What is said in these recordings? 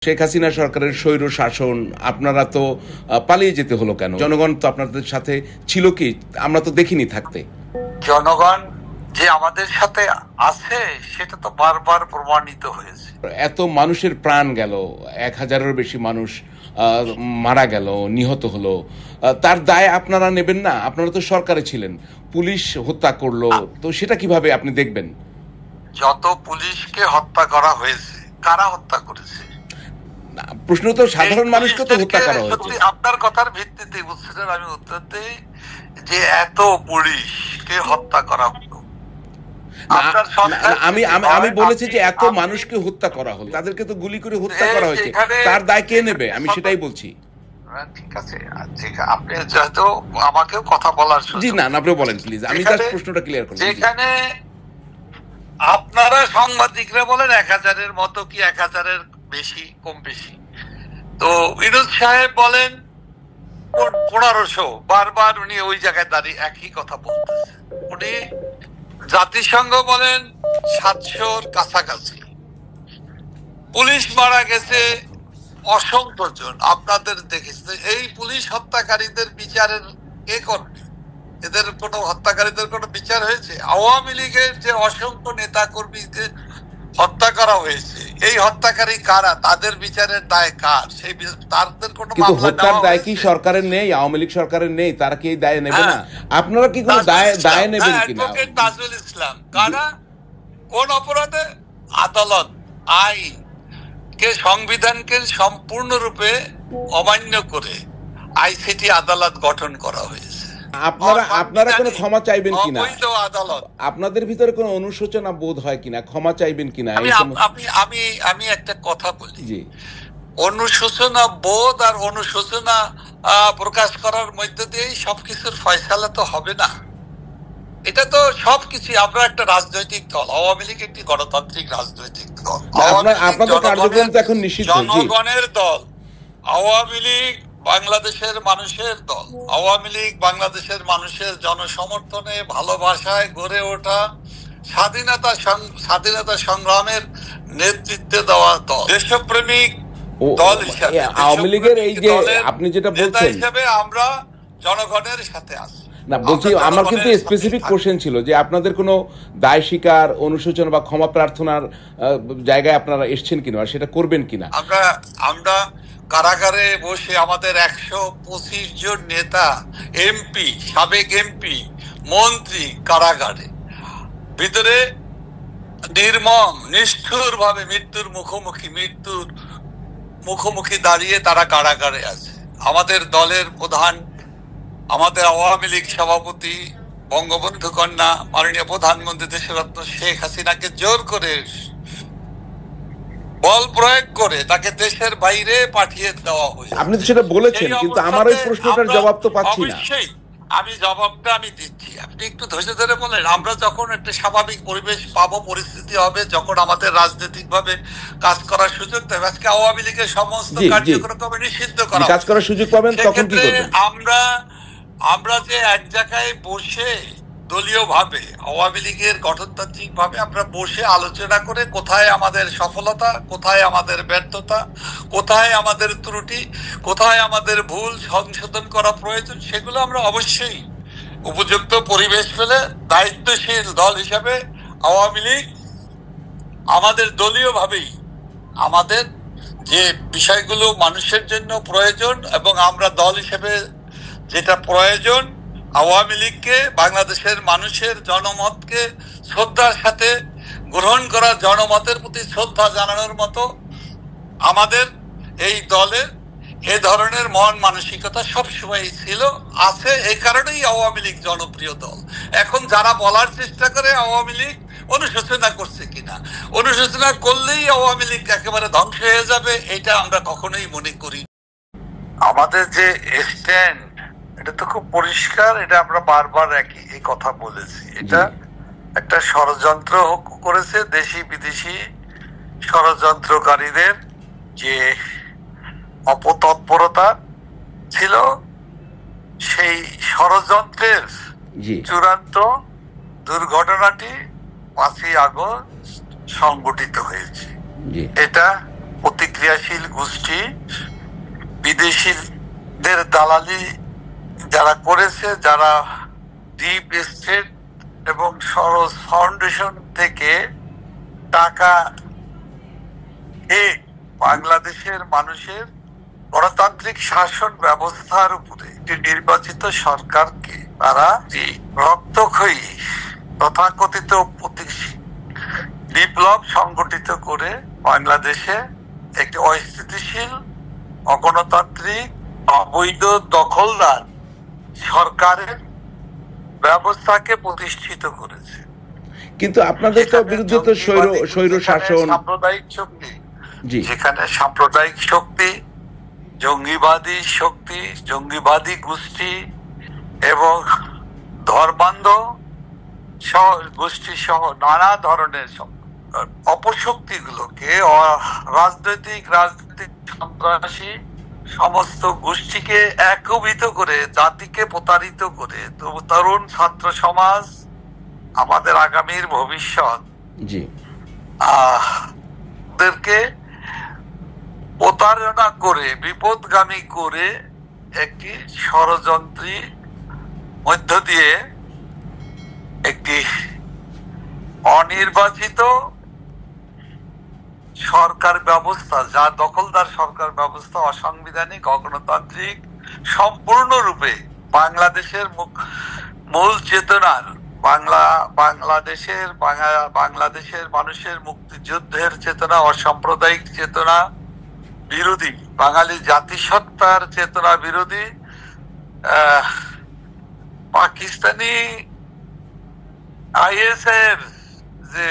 শেখ হাসিনা সরকারের স্বৈর শাসন, আপনারা তো পালিয়ে যেতে হলো কেন? জনগণ তো আপনাদের সাথে ছিল কি? আমরা তো দেখিনি থাকতে। জনগণ যে আমাদের সাথে আছে সেটা তো বারবার প্রমাণিত হয়েছে। এত মানুষের প্রাণ গেল, 1000-এরও বেশি মানুষ মারা গেল, নিহত হলো, তার দায় আপনারা নেবেন না? আপনারা তো সরকারে ছিলেন, পুলিশ হত্যা করলো, তো সেটা কিভাবে আপনি দেখবেন? যত পুলিশকে হত্যা করা হয়েছে, কারা হত্যা করেছে? প্রশ্ন তো সাধারণ মানুষকে তো হত্যা করা হয়েছে। আপনার কথার ভিত্তিতে বুঝছেন আমি উত্তর দিই যে এত পুলিশকে হত্যা করা হলো। আমি বলেছি যে এত মানুষকে হত্যা করা হলো, তাদেরকে তো গুলি করে হত্যা করা হয়েছে, তার দায় কে নেবে? আমি সেটাই বলছি। ঠিক আছে, আপনি যেহেতু আমাকেও কথা বলার জি না, আপনি বলেন প্লিজ, আমি জাস্ট প্রশ্নটা ক্লিয়ার করব। যেখানে আপনারা সাংবাদিকরা বলেন 1000-এর মতো কি 1000-এর বেশি, কম বেশি, তো ইনুস সাহেব বলেন 1500, বারবার উনি ওই জায়গায় দাঁড়িয়ে একই কথা বলতেছেন। উনি জাতিসংঘ বলেন 700-র কাছাকাছি, পুলিশ মারা গেছে অসংখ্য জন। আপনাদের দেখেছে এই পুলিশ হত্যাকারীদের বিচারের কে করবে? এদের কোনো হত্যাকারীদের কোনো বিচার হয়েছে? আওয়ামী লীগের যে অসংখ্য নেতা কর্মীকে হত্যা করা হয়েছে, এই হত্যাকারী কারা? তাদের বিচারের দায় কার? সেই তাদের কোনো কিন্তু হত্যার দায় কি সরকারের নেই? আওয়ামী লীগ সরকারের নেই? তারা কি এই দায় নেবে না? আপনারা কি কোনো দায় নেবেন কিনা? তাজুল ইসলাম কারা? কোন অপরাধে? আদালত, আইন কে, সংবিধানকে সম্পূর্ণরূপে অমান্য করে আইসিটি আদালত গঠন করা হয়েছে। আপনারা কোনো ক্ষমা চাইবেন কিনা? আদালত, আপনাদের ভিতরে কোনো অনুশোচনা বোধ হয় কিনা? ক্ষমা চাইবেন কিনা? আমি একটা কথা বলি, অনুশোচনা বোধ আর অনুশোচনা প্রকাশ করার মধ্য দিয়েই সবকিছুর ফয়সালা তো হবে না। এটা তো সবকিছু, আমরা একটা রাজনৈতিক দল, আওয়ামী লীগ একটি গণতান্ত্রিক রাজনৈতিক দল, আপনাদের কার্যক্রম তো এখন নিষিদ্ধ, জনগণের দল। আওয়ামী লীগ বাংলাদেশের মানুষের দল। আওয়ামী লীগ বাংলাদেশের মানুষের জনসমর্থনে, ভালোবাসায় গড়ে ওঠা স্বাধীনতা সংগ্রামের নেতৃত্বে দেওয়া দল, দেশপ্রেমিক দল হিসাবে। আওয়ামী লীগের এই যে আপনি যেটা বলছেন হিসাবে আমরা জনগণের সাথে আছি। না বলছি, আমার কিন্তু স্পেসিফিক কোশ্চেন ছিল যে আপনাদের কোনো দায় স্বীকার, অনুশোচনা বা ক্ষমা প্রার্থনার জায়গায় আপনারা এসেছেন কিনা, আর সেটা করবেন কিনা? আমরা কারাগারে বসে আমাদের 125 জন নেতা, এমপি, সাবেক এমপি, মন্ত্রী কারাগারে, ভিতরে নির্মম নিষ্ঠুর ভাবে মৃত্যুর মুখোমুখি দাঁড়িয়ে তারা কারাগারে আছে। আমাদের দলের প্রধান, আমাদের আওয়ামী লীগ সভাপতি, বঙ্গবন্ধু কন্যা মাননীয় প্রধানমন্ত্রী দেশরত্ন শেখ হাসিনাকে জোর করে, বল প্রয়োগ করে তাকে দেশের বাইরে পাঠিয়ে দেওয়া হয়েছে। আপনি তো সেটা বলেছেন, কিন্তু আমার ওই প্রশ্নটার জবাব তো পাচ্ছি না। অবশ্যই জবাবটা আমি দিচ্ছি, আপনি একটু ধৈর্য ধরে বলেন। আমরা যখন একটা স্বাভাবিক পরিবেশ পাবো, পরিস্থিতি হবে, যখন আমাদের রাজনৈতিক ভাবে কাজ করার সুযোগ দেবে, আজকে আওয়ামী লীগের সমস্ত কার্যক্রম নিষিদ্ধ করা, কাজ করার সুযোগ পাবেন, তখন কি করবেন? আমরা যে এক জায়গায় বসে দলীয় ভাবে, আওয়ামী লীগের গঠনতান্ত্রিক ভাবে আমরা বসে আলোচনা করে কোথায় আমাদের সফলতা, কোথায় আমাদের ব্যর্থতা, কোথায় আমাদের ত্রুটি, কোথায় আমাদের ভুল সংশোধন করা প্রয়োজন, সেগুলো আমরা অবশ্যই উপযুক্ত পরিবেশ পেলে দায়িত্বশীল দল হিসাবে আওয়ামী লীগ আমাদের দলীয় ভাবেই আমাদের যে বিষয়গুলো মানুষের জন্য প্রয়োজন এবং আমরা দল হিসেবে যেটা প্রয়োজন, আওয়ামী লীগকে, বাংলাদেশের মানুষের জনমতকে শ্রদ্ধার সাথে গ্রহণ করা, জনমতের প্রতি শ্রদ্ধা জানানোর মতো আমাদের এই দলের এ ধরনের মন মানসিকতা সবসময় ছিল, আছে। এই কারণেই আওয়ামী লীগ জনপ্রিয় দল। এখন যারা বলার চেষ্টা করে আওয়ামী লীগ অনুশোচনা করছে কিনা, অনুশোচনা করলেই আওয়ামী লীগ একেবারে ধ্বংস হয়ে যাবে, এটা আমরা কখনোই মনে করি। আমাদের যে স্ট্যান্ড, এটা তো খুব পরিষ্কার, এটা আমরা বারবার এই কথা বলেছি। এটা একটা ষড়যন্ত্র করেছে দেশি বিদেশি ষড়যন্ত্রকারীদের যে অপতৎপরতা ছিল, সেই ষড়যন্ত্রের চূড়ান্ত দুর্ঘটনাটি 5ই আগস্ট সংঘটিত হয়েছে। এটা প্রতিক্রিয়াশীল গোষ্ঠী, বিদেশিদের দালালি যারা করেছে, যারা ডিপ স্টেট এবং সরোজ ফাউন্ডেশন থেকে টাকা বাংলাদেশের মানুষের গণতান্ত্রিক শাসন ব্যবস্থার উপরে একটি নির্বাচিত সরকারকে তারা রক্তক্ষয়ী তথাকথিত বিপ্লব সংগঠিত করে বাংলাদেশে একটি অস্থিতিশীল, অগণতান্ত্রিক, অবৈধ দখলদার সরকারের ব্যবস্থাকে প্রতিষ্ঠিত করেছে। কিন্তু আপনাদের তো বিরুদ্ধে তো স্বৈর শাসন, সাম্প্রদায়িক শক্তি, যেখানে সাম্প্রদায়িক শক্তি, জঙ্গিবাদী শক্তি, জঙ্গিবাদী গোষ্ঠী এবং ধর্মান্ধ গোষ্ঠী সহ নানা ধরনের অপশক্তিগুলোকে, রাজনৈতিক সন্ত্রাসী সমস্ত গোষ্ঠীকে একীভূত করে জাতিকে প্রতারিত করে তরুণ ছাত্র সমাজ, আমাদের আগামীর ভবিষ্যৎ দেরকে প্রতারণা করে, বিপদগামী করে একটি ষড়যন্ত্রী মধ্য দিয়ে একটি অনির্বাচিত সরকার ব্যবস্থা, যা দখলদার সরকার ব্যবস্থা, অসাংবিধানিক, অগণতান্ত্রিক, সম্পূর্ণরূপে বাংলাদেশের মূল চেতনার, বাংলাদেশের মানুষের মুক্তিযুদ্ধের চেতনা, অসাম্প্রদায়িক চেতনা বিরোধী, বাঙালি জাতিসত্তার চেতনা বিরোধী, পাকিস্তানি আইএসের যে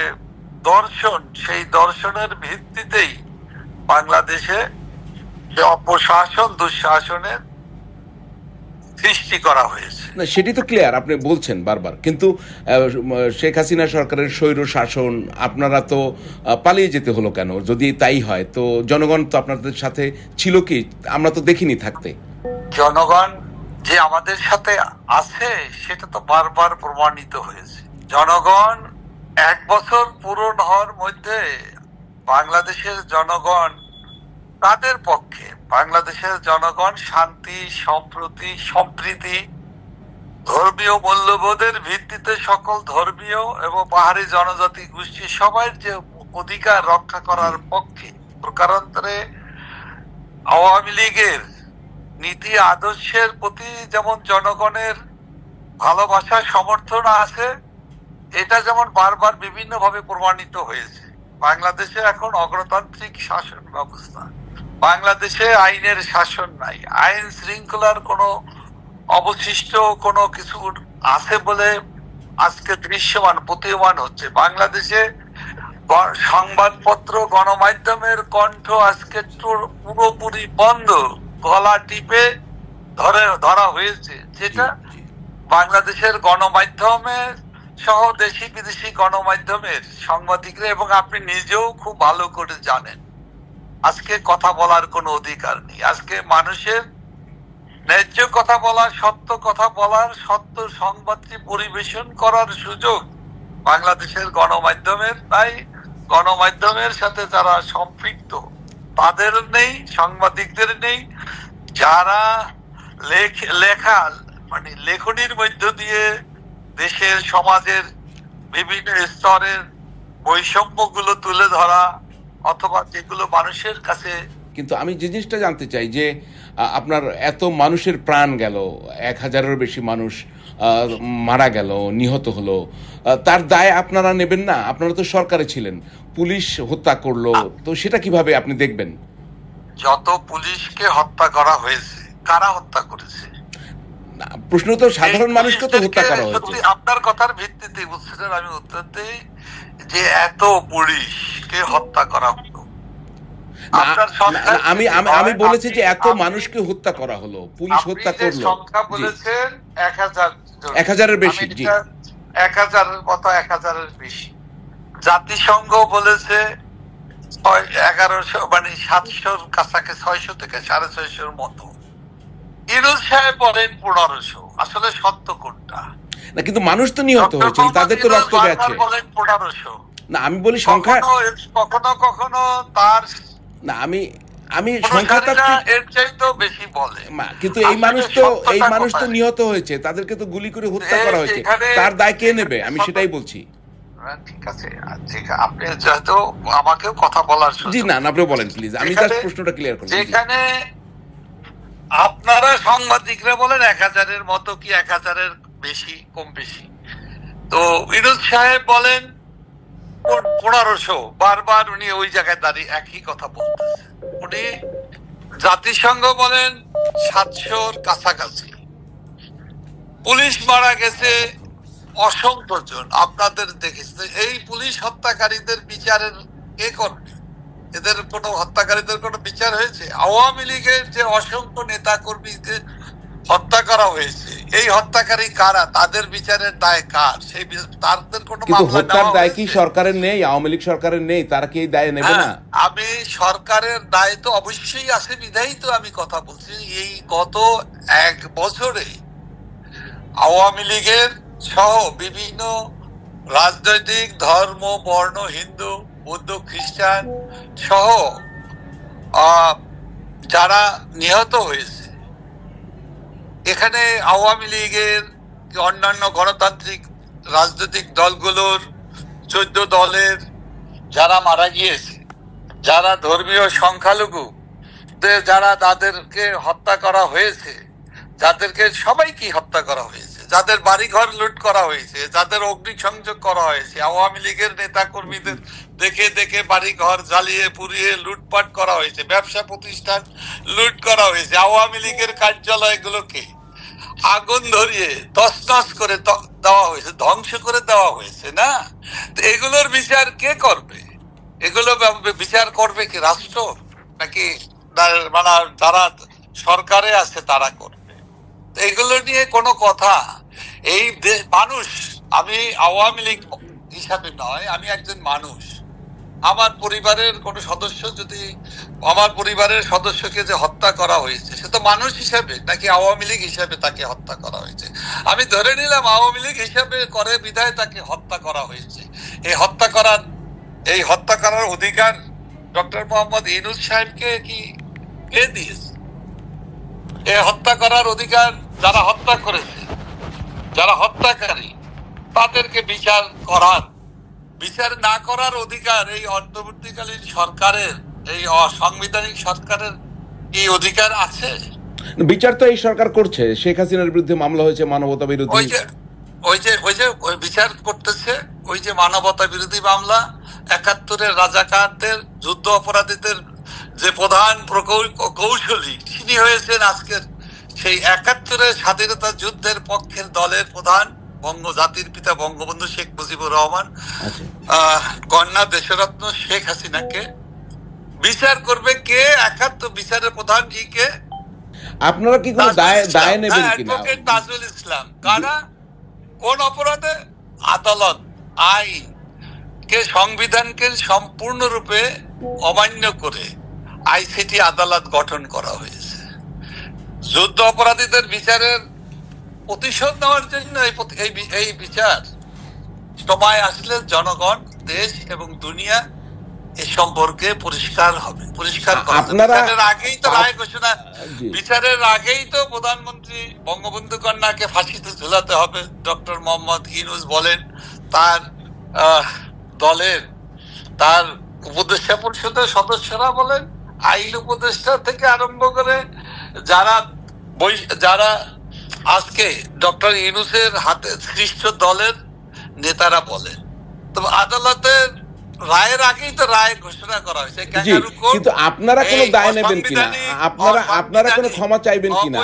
দর্শন, সেই দর্শনের ভিত্তিতেই বাংলাদেশে যে অপশাসন, দুঃশাসনের সৃষ্টি করা হয়েছে। না, সেটি তো ক্লিয়ার, আপনি বলছেন বারবার, কিন্তু শেখ হাসিনা সরকারের স্বৈর শাসন, আপনারা তো পালিয়ে যেতে হলো কেন? যদি তাই হয় তো জনগণ তো আপনাদের সাথে ছিল কি? আমরা তো দেখিনি থাকতে। জনগণ যে আমাদের সাথে আছে সেটা তো বারবার প্রমাণিত হয়েছে। জনগণ 1 বছর পূরণ হওয়ার মধ্যে বাংলাদেশের জনগণ, তাদের পক্ষে বাংলাদেশের জনগণ শান্তি, সম্প্রীতি, ধর্মীয় মূল্যবোধের ভিত্তিতে সকল ধর্মীয় এবং পাহাড়ি জনজাতি গোষ্ঠী সবাই যে অধিকার রক্ষা করার পক্ষে। প্রকারান্তরে আওয়ামী লীগের নীতি আদর্শের প্রতি যেমন জনগণের ভালোবাসা, সমর্থন আছে, এটা যেমন বারবার বিভিন্ন ভাবে প্রমাণিত হয়েছে। বাংলাদেশে এখন অগণতান্ত্রিক শাসন ব্যবস্থা, বাংলাদেশে আইনের শাসন নাই, আইন শৃঙ্খলার কোনো অবশিষ্ট কোনো কিছু আছে বলে আজকে দৃশ্যমান, প্রতীয়মান হচ্ছে। বাংলাদেশে সংবাদপত্র, গণমাধ্যমের কণ্ঠ আজকে পুরোপুরি বন্ধ, গলা টিপে ধরা হয়েছে, যেটা বাংলাদেশের গণমাধ্যমের সহ দেশি বিদেশি গণমাধ্যমের সাংবাদিকরা এবং আপনি নিজেও খুব ভালো করে জানেন, আজকে কথা বলার কোনো অধিকার নেই। আজকে মানুষের ন্যায্য কথা বলার, সত্য কথা বলার, সত্য সংবাদটি পরিবেশন করার সুযোগ বাংলাদেশের গণমাধ্যমের নাই। গণমাধ্যমের সাথে যারা সম্পৃক্ত তাদের নেই, সাংবাদিকদের নেই। যারা লেখনির মধ্য দিয়ে দেশের, সমাজের বিভিন্ন স্তরের বৈষম্যগুলো তুলে ধরা, অথবা যেগুলো মানুষের কাছে। কিন্তু আমি যে জিনিসটা জানতে চাই যে আপনার এত মানুষের প্রাণ গেল, 1000-এরও বেশি মানুষ মারা গেল, নিহত হলো, তার দায় আপনারা নেবেন না? আপনারা তো সরকারে ছিলেন, পুলিশ হত্যা করলো, তো সেটা কিভাবে আপনি দেখবেন? যত পুলিশকে হত্যা করা হয়েছে, কারা হত্যা করেছে? প্রশ্ন তো সাধারণ মানুষকে তো হত্যা করা হয়েছে। আপনার কথার ভিত্তিতে বুঝছেন, আমি উত্তর দিই যে এত পুলিশকে হত্যা করা হলো। আমি বলেছি যে এত মানুষকে হত্যা করা হলো, পুলিশ হত্যা করলো। সংখ্যা বলেছেন 1000-এর বেশি। 1000-এর মতো, 1000-এর বেশি। জাতিসংঘ বলেছে 1100, মানে 700-র কাছাকাছি, 600 থেকে 650-র মতো। ইরুল সাহেব বলেন 1500। আসলে সত্য কোনটা? না, কিন্তু মানুষ তো নিহত হয়েছে, তাদের তো রক্ত গেছে। বলেন 1500। না, আমি বলি সংখ্যা। কখনো কখনো তার না, আমি আমি সংখ্যাতাত্ত্বিক, এর চাইতেও বেশি বলে। কিন্তু এই মানুষ তো নিহত হয়েছে, তাদেরকে তো গুলি করে হত্যা করা হয়েছে, তার দায় কে নেবে? আমি সেটাই বলছি। ঠিক আছে, আপনি যেহেতু আমাকেও কথা বলার সুযোগ, জি না, আপনি বলেন প্লিজ, আমি জাস্ট প্রশ্নটা ক্লিয়ার করলাম। যেখানে আপনারা সাংবাদিকরা বলেন 1000-এর মতো কি 1000-এর বেশি, কম বেশি, তো ইনুস সাহেব বলেন 1500, বারবার উনি ওই জায়গায় দাঁড়িয়ে একই কথা বলতেছে। উনি জাতিসংঘ বলেন 700-র কাছাকাছি, পুলিশ মারা গেছে অসংখ্য জন। আপনাদের দেখেছে এই পুলিশ হত্যাকারীদের বিচারের কে করবে? এদের কোনো হত্যাকারীদের কোনো বিচার হয়েছে? আওয়ামী লীগের যে অসংখ্য নেতা কর্মীকে হত্যা করা হয়েছে, এই হত্যাকারী কারা? তাদের বিচারের দায় কার? সেই তাদের কোনো কিন্তু মামলা হত্যার নেওয়া দায় কি হয়েছে? সরকারের নেই? আওয়ামী লীগ সরকারের নেই? তারা কি এই দায় নেবে না? আমি সরকারের দায় তো অবশ্যই আছে, বিধায়ী তো আমি কথা বলছি। এই গত 1 বছরে আওয়ামী লীগের সহ বিভিন্ন রাজনৈতিক ধর্ম, বর্ণ, হিন্দু, বৌদ্ধ, খ্রিস্টান সহ যারা নিহত হয়েছে, এখানে আওয়ামী লীগের অন্যান্য গণতান্ত্রিক রাজনৈতিক দলগুলোর 14 দলের যারা মারা গিয়েছে, যারা ধর্মীয় সংখ্যালঘু, যারা তাদেরকে হত্যা করা হয়েছে, যাদেরকে সবাইকে হত্যা করা হয়েছে, যাদের বাড়িঘর লুট করা হয়েছে, যাদের অগ্নিসংযোগ করা হয়েছে, আওয়ামী লীগের নেতা কর্মীদের দেখে দেখে বাড়িঘর জ্বালিয়ে পুড়িয়ে লুটপাট করা হয়েছে, ব্যবসা প্রতিষ্ঠান লুট করা হয়েছে, আওয়ামী লীগের কার্যালয়গুলোকে আগুন ধরিয়ে তছনছ করে দেওয়া হয়েছে, ধ্বংস করে দেওয়া হয়েছে না? এগুলোর বিচার কে করবে? এগুলো বিচার করবে কি রাষ্ট্র, নাকি মানে যারা সরকারে আছে তারা করবে? এগুলো নিয়ে কোনো কথা এই মানুষ, আমি আওয়ামী লীগ হিসাবে নয়, আমি একজন মানুষ। আমার পরিবারের কোন সদস্য যদি, আমার পরিবারের সদস্যকে যে হত্যা করা হয়েছে, সে তো মানুষ হিসাবে নাকি আওয়ামী লীগ হিসাবে তাকে হত্যা করা হয়েছে? আমি ধরে নিলাম আওয়ামী লীগ হিসাবে করে বিধায় তাকে হত্যা করা হয়েছে। এই হত্যা করার অধিকার ডক্টর মোহাম্মদ ইউনূস সাহেবকে কি কে দিয়েছে? এই হত্যা করার অধিকার যারা হত্যা করেছে, যারা হত্যাকারী, তাদেরকে বিচার না করার অধিকার এই অন্তর্বর্তীকালীন সরকারের, এই অসাংবিধানিক সরকারের এই অধিকার আছে? বিচার তো এই সরকার করছে। শেখ হাসিনার বিরুদ্ধে মামলা হয়েছে মানবতা বিরোধী, ওই বিচার করতেছে, ওই যে মানবতা বিরোধী মামলা, 71-এর রাজাকারদের, যুদ্ধ অপরাধীদের যে প্রধান কৌশলী তিনি হয়েছেন আজকের সেই 71-এর স্বাধীনতা যুদ্ধের পক্ষের দলের প্রধান জাতির পিতা বঙ্গবন্ধু শেখ মুজিবুর রহমান, কন্যা দেশরত্ন শেখ হাসিনাকে বিচার করবে কে? 71 বিচারের প্রধান কে? আপনারা কি কোনো দায় নেবেন কিনা? তাজুল ইসলাম। কারা? কোন অপরাধে? আদালত, আইন কে, সংবিধানকে সম্পূর্ণরূপে অমান্য করে আইসিটি আদালত গঠন করা হয়েছে। যুদ্ধ অপরাধীদের বিচারের প্রতিশোধ নেওয়ার জন্য এই বিচার সময় আসলে জনগণ, দেশ এবং দুনিয়া এ সম্পর্কে পরিষ্কার হবে, পরিষ্কার বিচারের আগেই তো রায় ঘোষণা, বিচারের আগেই তো প্রধানমন্ত্রী বঙ্গবন্ধু কন্যাকে ফাঁসিতে ঝুলাতে হবে ডক্টর মোহাম্মদ ইউনূস বলেন, তার দলের, তার উপদেষ্টা পরিষদের সদস্যরা বলেন, আইন উপদেষ্টা থেকে আরম্ভ করে যারা আজকে ডক্টর ইউনূসের হাতে সৃষ্ট দলের নেতারা বলেন। তবে আদালতের রায়ের আগেই তো রায় ঘোষণা করা হয়েছে। কিন্তু আপনারা কোনো দায় নেবেন কিনা? আপনারা কোনো ক্ষমা চাইবেন কিনা?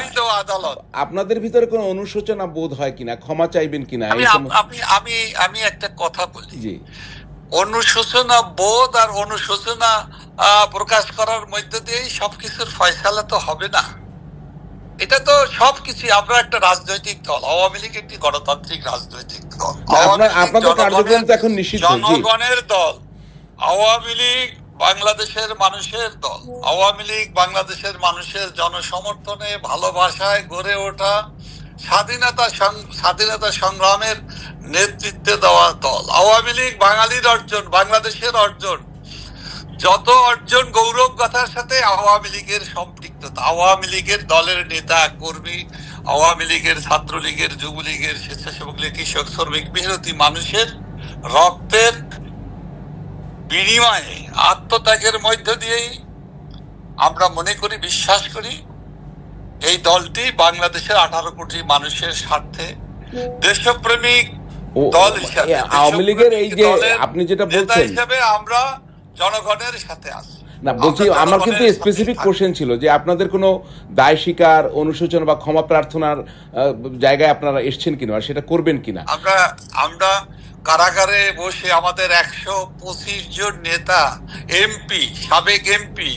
আপনাদের ভিতরে কোনো অনুশোচনা বোধ হয় কিনা? ক্ষমা চাইবেন কিনা? আমি একটা কথা বলি, অনুশোচনা বোধ আর অনুশোচনা প্রকাশ করার মধ্যে দিয়েই সবকিছুর ফয়সালা তো হবে না। এটা তো সবকিছু, আমরা একটা রাজনৈতিক দল, আওয়ামী লীগ একটি গণতান্ত্রিক রাজনৈতিক দল, জনগণের দল। আওয়ামী লীগ বাংলাদেশের মানুষের দল। আওয়ামী লীগ বাংলাদেশের মানুষের জনসমর্থনে, ভালোবাসায় গড়ে ওঠা স্বাধীনতা সংগ্রামের নেতৃত্বে দেওয়া দল। আওয়ামী লীগ বাঙালির অর্জন, বাংলাদেশের অর্জন। যত অর্জন গৌরব গাথার সাথে আওয়ামী লীগের সম্পৃক্ততা, আওয়ামী লীগের দলের নেতা কর্মী, আওয়ামী লীগের ছাত্রলীগের, যুবলীগের, স্বেচ্ছাসেবক লীগ, কৃষক, শ্রমিক, মেহনতি মানুষের রক্তের বিনিময়ে, আত্মত্যাগের মধ্য দিয়েই আমরা মনে করি, বিশ্বাস করি এই দলটি বাংলাদেশের 18 কোটি মানুষের স্বার্থে দেশপ্রেমিক দল হিসাবে, আওয়ামী লীগের এই যে আপনি যেটা বলছেন হিসাবে আমরা জনগণের সাথে আছি। না বলছি, আমার কিন্তু স্পেসিফিক কোশ্চেন ছিল যে আপনাদের কোনো দায় স্বীকার, অনুশোচনা বা ক্ষমা প্রার্থনার জায়গায় আপনারা এসছেন কিনা, আর সেটা করবেন কিনা। আমরা কারাগারে বসে আমাদের 125 জন নেতা, এমপি, সাবেক এমপি,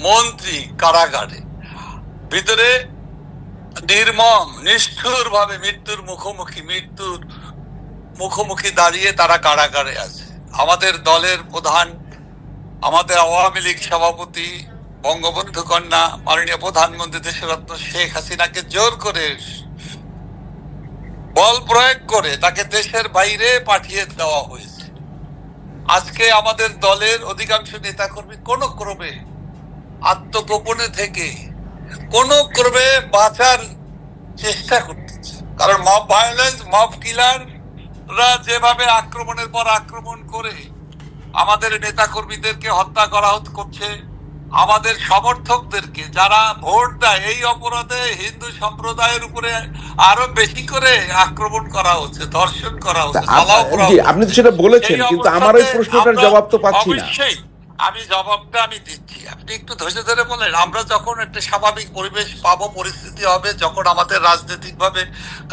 মন্ত্রী কারাগারে, ভিতরে নির্মম নিষ্ঠুর ভাবে মৃত্যুর মুখোমুখি দাঁড়িয়ে তারা কারাগারে আছে। আমাদের দলের প্রধান, আমাদের আওয়ামী লীগ সভাপতি, বঙ্গবন্ধু কন্যা মাননীয় প্রধানমন্ত্রী দেশরত্ন শেখ হাসিনাকে জোর করে, বল প্রয়োগ করে তাকে দেশের বাইরে পাঠিয়ে দেওয়া হয়েছে। আজকে আমাদের দলের অধিকাংশ নেতাকর্মী কোন ক্রমে আত্মগোপনে থেকে কোন ক্রমে বাঁচার চেষ্টা করতেছে, কারণ মব ভায়োলেন্স, মব কিলাররা যেভাবে আক্রমণের পর আক্রমণ করে আমাদের নেতাকর্মীদেরকে হত্যা করা করছে, আমাদের সমর্থকদেরকে যারা ভোট দেয়, এই অপরাধে হিন্দু সম্প্রদায়ের উপরে আরো বেশি করে আক্রমণ করা হচ্ছে, ধর্ষণ করা হচ্ছে। আপনি তো সেটা বলেছেন, কিন্তু আমার এই প্রশ্নটার জবাব তো পাচ্ছি না। অবশ্যই আমি জবাবটা দিচ্ছি, আপনি একটু ধৈর্য ধরে বলেন। আমরা যখন একটা স্বাভাবিক পরিবেশ পাবো, পরিস্থিতি হবে, যখন আমাদের রাজনৈতিক ভাবে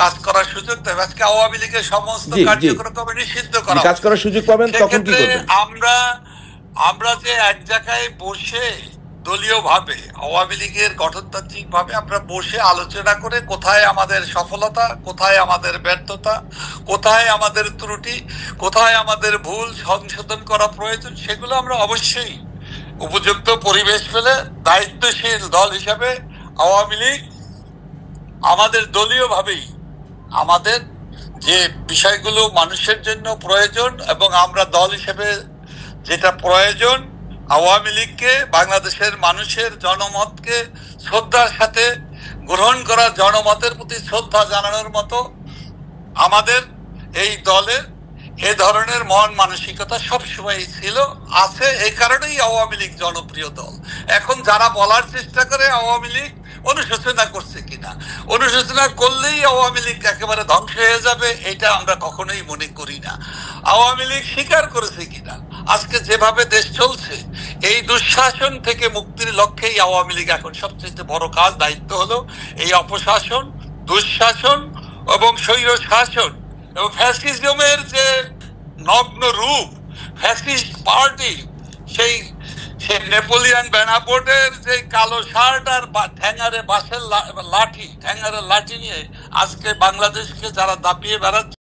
কাজ করার সুযোগ দেবে, আজকে আওয়ামী লীগের সমস্ত কার্যক্রম নিষিদ্ধ করা, কাজ করার সুযোগ পাবেন, তখন কি করবেন? আমরা যে এক জায়গায় বসে দলীয় ভাবে, আওয়ামী লীগের গঠনতান্ত্রিক ভাবে আমরা বসে আলোচনা করে কোথায় আমাদের সফলতা, কোথায় আমাদের ব্যর্থতা, কোথায় আমাদের ত্রুটি, কোথায় আমাদের ভুল সংশোধন করা প্রয়োজন, সেগুলো আমরা অবশ্যই উপযুক্ত পরিবেশ পেলে দায়িত্বশীল দল হিসাবে আওয়ামী লীগ আমাদের দলীয় ভাবেই আমাদের যে বিষয়গুলো মানুষের জন্য প্রয়োজন এবং আমরা দল হিসেবে যেটা প্রয়োজন, আওয়ামী লীগকে, বাংলাদেশের মানুষের জনমতকে শ্রদ্ধার সাথে গ্রহণ করা, জনমতের প্রতি শ্রদ্ধা জানানোর মতো আমাদের এই দলের এ ধরনের মন মানসিকতা সবসময় ছিল, আছে। এই কারণেই আওয়ামী লীগ জনপ্রিয় দল। এখন যারা বলার চেষ্টা করে আওয়ামী লীগ অনুশোচনা করছে কিনা, অনুশোচনা করলেই আওয়ামী লীগ একেবারে ধ্বংস হয়ে যাবে, এটা আমরা কখনোই মনে করি না। আওয়ামী লীগ স্বীকার করেছে কিনা, আজকে যেভাবে দেশ চলছে, এই দুঃশাসন থেকে মুক্তির লক্ষ্যেই আওয়ামী লীগ এখন সবচেয়ে বড় কাজ, দায়িত্ব হলো এই অপশাসন, দুঃশাসন এবং স্বৈর শাসন এবং ফ্যাসিজমের যে নগ্ন রূপ, ফ্যাসিস্ট পার্টি, সেই নেপোলিয়ান বেনাপোর্টের যে কালো শার্ট আর ঠ্যাঙারে বাঁশের লাঠি, ঠ্যাঙারে লাঠি নিয়ে আজকে বাংলাদেশকে যারা দাপিয়ে বেড়াচ্ছে,